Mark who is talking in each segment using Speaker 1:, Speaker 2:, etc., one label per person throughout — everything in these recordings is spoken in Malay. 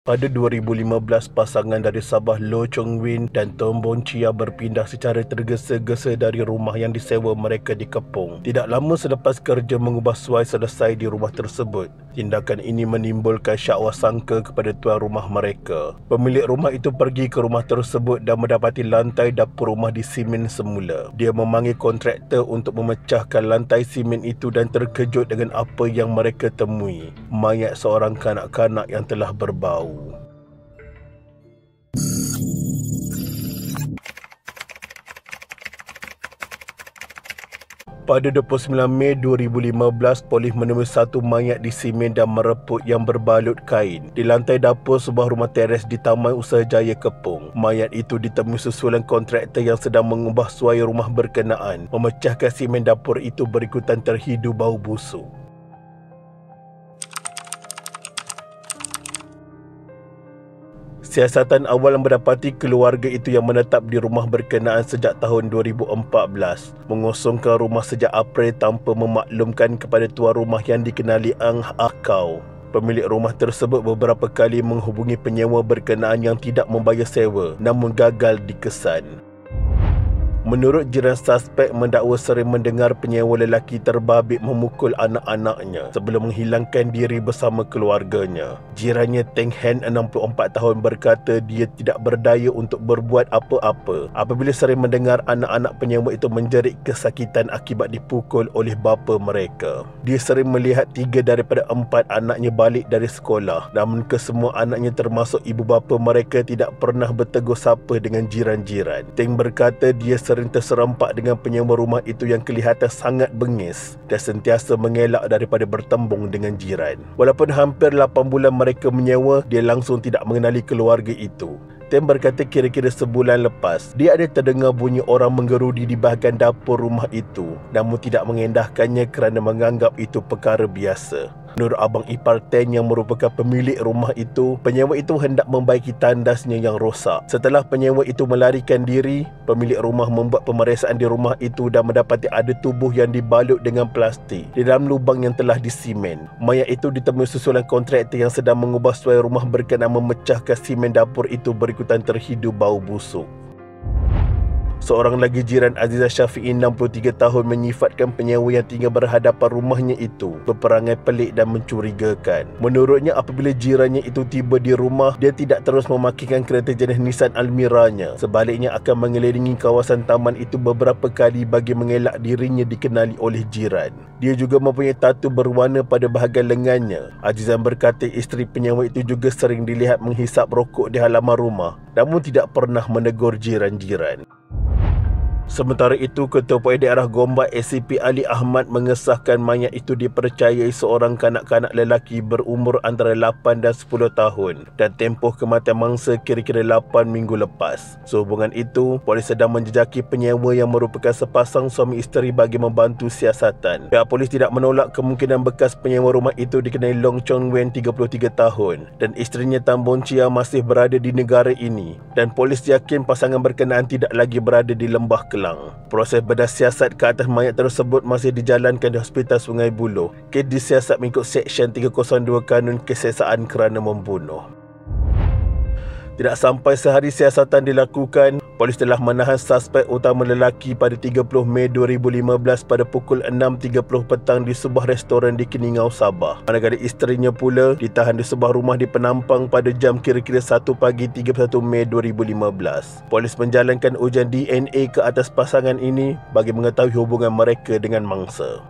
Speaker 1: Pada 2015, pasangan dari Sabah Loh Chong Win dan Tom Bon Chia berpindah secara tergesa-gesa dari rumah yang disewa mereka di Kepong. Tidak lama selepas kerja mengubah suai selesai di rumah tersebut, tindakan ini menimbulkan syakwa sangka kepada tuan rumah mereka. Pemilik rumah itu pergi ke rumah tersebut dan mendapati lantai dapur rumah disimen semula. Dia memanggil kontraktor untuk memecahkan lantai simen itu dan terkejut dengan apa yang mereka temui: mayat seorang kanak-kanak yang telah berbau. Pada 29 Mei 2015, polis menemui satu mayat di simen dan mereput yang berbalut kain di lantai dapur sebuah rumah teres di Taman Usaha Jaya Kepong. Mayat itu ditemui susulan kontraktor yang sedang mengubah suai rumah berkenaan. Memecahkan simen dapur itu berikutan terhidu bau busuk. Siasatan awal mendapati keluarga itu yang menetap di rumah berkenaan sejak tahun 2014, mengosongkan rumah sejak April tanpa memaklumkan kepada tuan rumah yang dikenali Ang Ah Kau. Pemilik rumah tersebut beberapa kali menghubungi penyewa berkenaan yang tidak membayar sewa, namun gagal dikesan. Menurut jiran suspek, mendakwa sering mendengar penyewa lelaki terbabit memukul anak-anaknya sebelum menghilangkan diri bersama keluarganya. Jirannya Teng Han, 64 tahun, berkata dia tidak berdaya untuk berbuat apa-apa apabila sering mendengar anak-anak penyewa itu menjerit kesakitan akibat dipukul oleh bapa mereka. Dia sering melihat 3 daripada 4 anaknya balik dari sekolah, namun kesemua anaknya termasuk ibu bapa mereka tidak pernah bertegur sapa dengan jiran-jiran. Teng berkata dia sering terserempak dengan penyewa rumah itu yang kelihatan sangat bengis dan sentiasa mengelak daripada bertembung dengan jiran. Walaupun hampir 8 bulan mereka menyewa, dia langsung tidak mengenali keluarga itu. Tem berkata kira-kira sebulan lepas, dia ada terdengar bunyi orang menggerudi di bahagian dapur rumah itu, namun tidak mengendahkannya kerana menganggap itu perkara biasa. Menurut abang ipar Ten yang merupakan pemilik rumah itu, penyewa itu hendak membaiki tandasnya yang rosak. Setelah penyewa itu melarikan diri, pemilik rumah membuat pemeriksaan di rumah itu dan mendapati ada tubuh yang dibalut dengan plastik di dalam lubang yang telah disimen. Mayat itu ditemui susulan kontraktor yang sedang mengubah suai rumah berkenaan memecahkan simen dapur itu berikutan terhidu bau busuk. Seorang lagi jiran, Azizah Syafi'i, 63 tahun, menyifatkan penyewa yang tinggal berhadapan rumahnya itu berperangai pelik dan mencurigakan. Menurutnya, apabila jirannya itu tiba di rumah, dia tidak terus memakikan kereta jenis Nissan Almira-nya. Sebaliknya akan mengelilingi kawasan taman itu beberapa kali bagi mengelak dirinya dikenali oleh jiran. Dia juga mempunyai tatu berwarna pada bahagian lengannya. Azizah berkata isteri penyewa itu juga sering dilihat menghisap rokok di halaman rumah, namun tidak pernah menegur jiran-jiran. Sementara itu, Ketua Polis Daerah Gombak ACP Ali Ahmad mengesahkan mayat itu dipercayai seorang kanak-kanak lelaki berumur antara 8 dan 10 tahun dan tempoh kematian mangsa kira-kira 8 minggu lepas. Sehubungan itu, polis sedang menjejaki penyewa yang merupakan sepasang suami isteri bagi membantu siasatan. Pihak polis tidak menolak kemungkinan bekas penyewa rumah itu dikenali Long Chong Wen, 33 tahun, dan isterinya Tan Bon Chia masih berada di negara ini, dan polis yakin pasangan berkenaan tidak lagi berada di Lembah Kelang. Proses bedah siasat ke atas mayat tersebut masih dijalankan di Hospital Sungai Buloh. Kes disiasat mengikut Seksyen 302 Kanun Kesesaan kerana membunuh. Tidak sampai sehari siasatan dilakukan, polis telah menahan suspek utama lelaki pada 30 Mei 2015 pada pukul 6.30 petang di sebuah restoran di Keningau, Sabah. Manakala isterinya pula ditahan di sebuah rumah di Penampang pada jam kira-kira 1 pagi 31 Mei 2015. Polis menjalankan ujian DNA ke atas pasangan ini bagi mengetahui hubungan mereka dengan mangsa.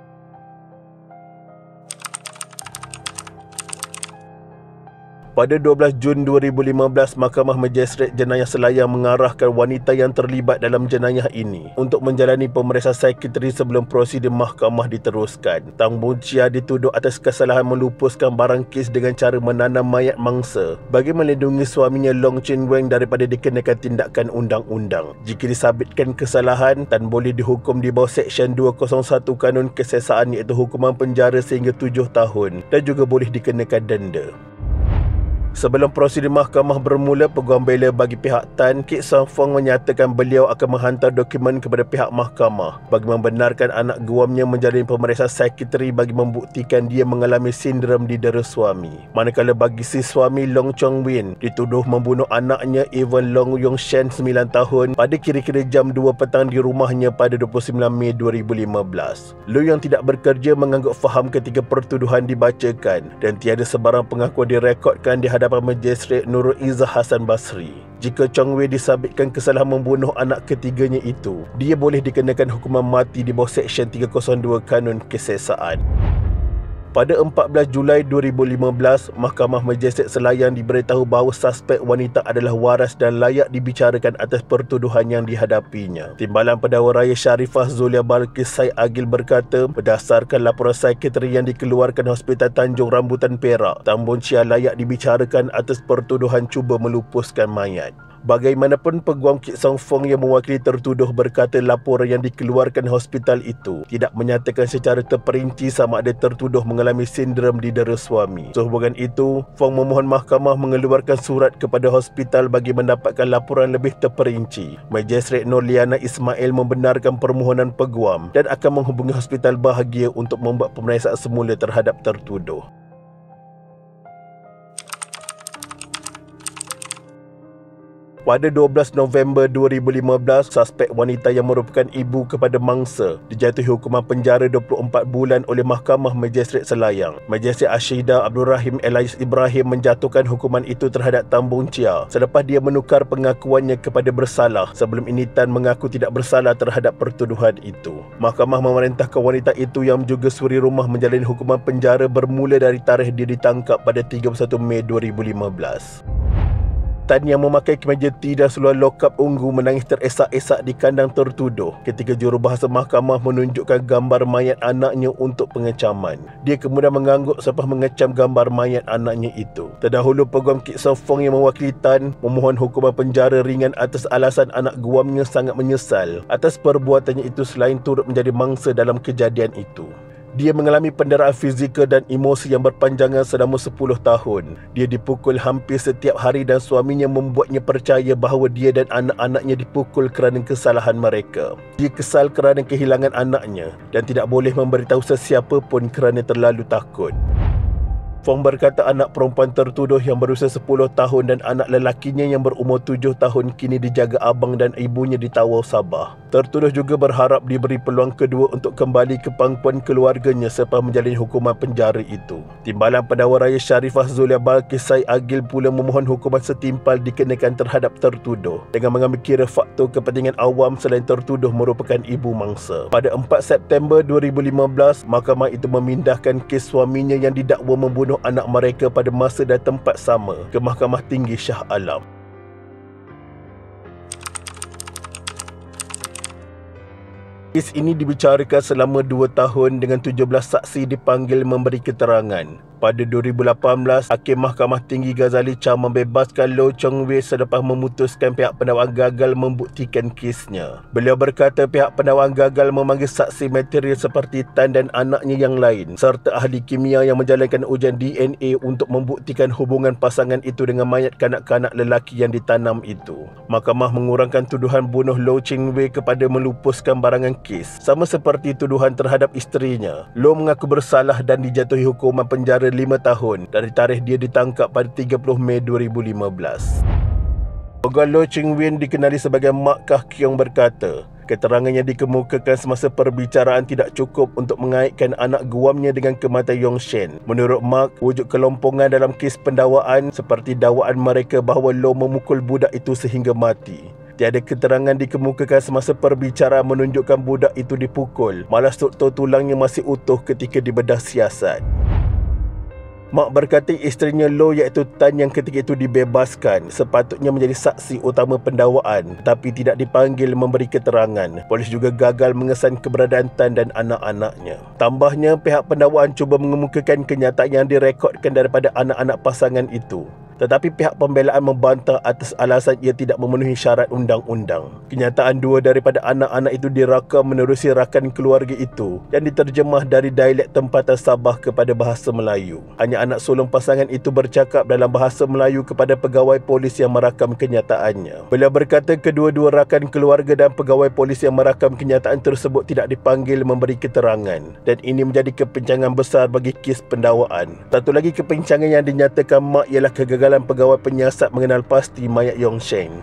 Speaker 1: Pada 12 Jun 2015, Mahkamah Magistrate Jenayah Selayar mengarahkan wanita yang terlibat dalam jenayah ini untuk menjalani pemeriksaan psikiatri sebelum prosedur mahkamah diteruskan. Tang Bon Chia dituduh atas kesalahan melupuskan barang kes dengan cara menanam mayat mangsa bagi melindungi suaminya Long Chin Weng daripada dikenakan tindakan undang-undang. Jika disabitkan kesalahan, Tan boleh dihukum di bawah Seksyen 201 Kanun Kesesaan, iaitu hukuman penjara sehingga 7 tahun dan juga boleh dikenakan denda. Sebelum prosedur mahkamah bermula, peguam bela bagi pihak Tan, Kit Song Fong menyatakan beliau akan menghantar dokumen kepada pihak mahkamah bagi membenarkan anak guamnya menjalani pemeriksaan psikiatri bagi membuktikan dia mengalami sindrom didera suami. Manakala bagi si suami Long Chong Win dituduh membunuh anaknya Evan Long Yong Shen 9 tahun pada kira-kira jam 2 petang di rumahnya pada 29 Mei 2015. Lu yang tidak bekerja mengangguk faham ketika pertuduhan dibacakan dan tiada sebarang pengakuan direkodkan di hadapan Magistrate Nurul Izzah Hasan Basri. Jika Chong Wei disabitkan kesalahan membunuh anak ketiganya itu, dia boleh dikenakan hukuman mati di bawah Seksyen 302 Kanun Keseksaan. Pada 14 Julai 2015, Mahkamah Magistrate Selayang diberitahu bahawa suspek wanita adalah waras dan layak dibicarakan atas pertuduhan yang dihadapinya. Timbalan Pendakwa Raya Sharifah Zulia Balqis Said Agil berkata, berdasarkan laporan psikiatri yang dikeluarkan Hospital Tanjung Rambutan Perak, Tan Boon Chia layak dibicarakan atas pertuduhan cuba melupuskan mayat. Bagaimanapun, peguam Kit Song Fong yang mewakili tertuduh berkata laporan yang dikeluarkan hospital itu tidak menyatakan secara terperinci sama ada tertuduh mengalami sindrom didera suami. Sehubungan itu, Fong memohon mahkamah mengeluarkan surat kepada hospital bagi mendapatkan laporan lebih terperinci. Magistrate Nurliana Ismail membenarkan permohonan peguam dan akan menghubungi Hospital Bahagia untuk membuat pemeriksaan semula terhadap tertuduh. Pada 12 November 2015, suspek wanita yang merupakan ibu kepada mangsa dijatuhi hukuman penjara 24 bulan oleh Mahkamah Magistrate Selayang. Magistrate Ashidah Abdul Rahim Elias Ibrahim menjatuhkan hukuman itu terhadap Tan Boon Chia selepas dia menukar pengakuannya kepada bersalah. Sebelum ini, Tan mengaku tidak bersalah terhadap pertuduhan itu. Mahkamah memerintahkan wanita itu yang juga suri rumah menjalani hukuman penjara bermula dari tarikh dia ditangkap pada 31 Mei 2015. Tan yang memakai kemeja T dan seluar lokap ungu menangis teresak-esak di kandang tertuduh ketika jurubahasa mahkamah menunjukkan gambar mayat anaknya untuk pengecaman. Dia kemudian mengangguk selepas mengecam gambar mayat anaknya itu. Terdahulu, peguam Kit Song Fong yang mewakili Tan memohon hukuman penjara ringan atas alasan anak guamnya sangat menyesal atas perbuatannya itu selain turut menjadi mangsa dalam kejadian itu. Dia mengalami pendarahan fizikal dan emosi yang berpanjangan selama 10 tahun. Dia dipukul hampir setiap hari dan suaminya membuatnya percaya bahawa dia dan anak-anaknya dipukul kerana kesalahan mereka. Dia kesal kerana kehilangan anaknya dan tidak boleh memberitahu sesiapa pun kerana terlalu takut. Fong berkata anak perempuan tertuduh yang berusia 10 tahun dan anak lelakinya yang berumur 7 tahun kini dijaga abang dan ibunya di Tawau, Sabah. Tertuduh juga berharap diberi peluang kedua untuk kembali ke pangkuan keluarganya selepas menjalani hukuman penjara itu. Timbalan Pendakwa Raya Sharifah Zulia Balqis Said Agil pula memohon hukuman setimpal dikenakan terhadap tertuduh dengan mengambil kira faktor kepentingan awam selain tertuduh merupakan ibu mangsa. Pada 4 September 2015, mahkamah itu memindahkan kes suaminya yang didakwa membunuh anak mereka pada masa dan tempat sama ke Mahkamah Tinggi Shah Alam. Kes ini dibicarakan selama 2 tahun dengan 17 saksi dipanggil memberi keterangan. Pada 2018, Hakim Mahkamah Tinggi Ghazali Cham membebaskan Lo Chong Wei selepas memutuskan pihak pendakwaan gagal membuktikan kesnya. Beliau berkata pihak pendakwaan gagal memanggil saksi material seperti Tan dan anaknya yang lain serta ahli kimia yang menjalankan ujian DNA untuk membuktikan hubungan pasangan itu dengan mayat kanak-kanak lelaki yang ditanam itu. Mahkamah mengurangkan tuduhan bunuh Lo Chong Wei kepada melupuskan barangan kes. Sama seperti tuduhan terhadap isterinya, Lo mengaku bersalah dan dijatuhi hukuman penjara 5 tahun dari tarikh dia ditangkap pada 30 Mei 2015. Peguam Lo Chong Wei dikenali sebagai Mak Kah Kiong berkata, keterangan yang dikemukakan semasa perbicaraan tidak cukup untuk mengaitkan anak guamnya dengan kematian Yong Shen. Menurut Mak, wujud kelompongan dalam kes pendakwaan seperti dakwaan mereka bahawa Lo memukul budak itu sehingga mati. Tiada keterangan dikemukakan semasa perbicaraan menunjukkan budak itu dipukul, malah struktur tulangnya masih utuh ketika dibedah siasat. Mak berkata isterinya Lo iaitu Tan yang ketika itu dibebaskan sepatutnya menjadi saksi utama pendakwaan tetapi tidak dipanggil memberi keterangan. Polis juga gagal mengesan keberadaan Tan dan anak-anaknya. Tambahnya, pihak pendakwaan cuba mengemukakan kenyataan yang direkodkan daripada anak-anak pasangan itu. Tetapi pihak pembelaan membantah atas alasan ia tidak memenuhi syarat undang-undang. Kenyataan dua daripada anak-anak itu dirakam menerusi rakan keluarga itu yang diterjemah dari dialek tempatan Sabah kepada bahasa Melayu. Hanya anak sulung pasangan itu bercakap dalam bahasa Melayu kepada pegawai polis yang merakam kenyataannya. Beliau berkata kedua-dua rakan keluarga dan pegawai polis yang merakam kenyataan tersebut tidak dipanggil memberi keterangan, dan ini menjadi kepincangan besar bagi kes pendakwaan. Satu lagi kepincangan yang dinyatakan mak ialah kegagalan pegawai penyiasat mengenal pasti mayat Yong Sheng.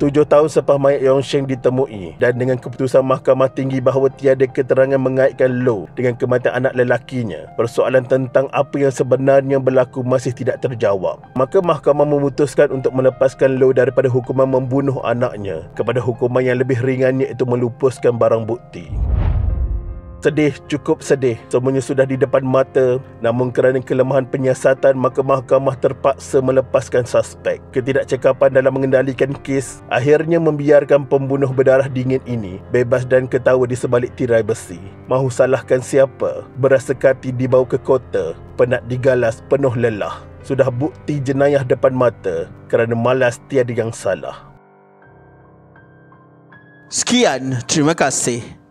Speaker 1: 7 tahun selepas mayat Yong Sheng ditemui dan dengan keputusan Mahkamah Tinggi bahawa tiada keterangan mengaitkan Low dengan kematian anak lelakinya, persoalan tentang apa yang sebenarnya berlaku masih tidak terjawab. Maka mahkamah memutuskan untuk melepaskan Low daripada hukuman membunuh anaknya kepada hukuman yang lebih ringan, iaitu melupuskan barang bukti. Sedih, cukup sedih. Semuanya sudah di depan mata, namun kerana kelemahan penyiasatan, maka mahkamah terpaksa melepaskan suspek. Ketidakcekapan dalam mengendalikan kes akhirnya membiarkan pembunuh berdarah dingin ini bebas dan ketawa di sebalik tirai besi. Mahu salahkan siapa? Berasa kati dibawa ke kota, penat digalas, penuh lelah. Sudah bukti jenayah depan mata, kerana malas tiada yang salah.
Speaker 2: Sekian, terima kasih.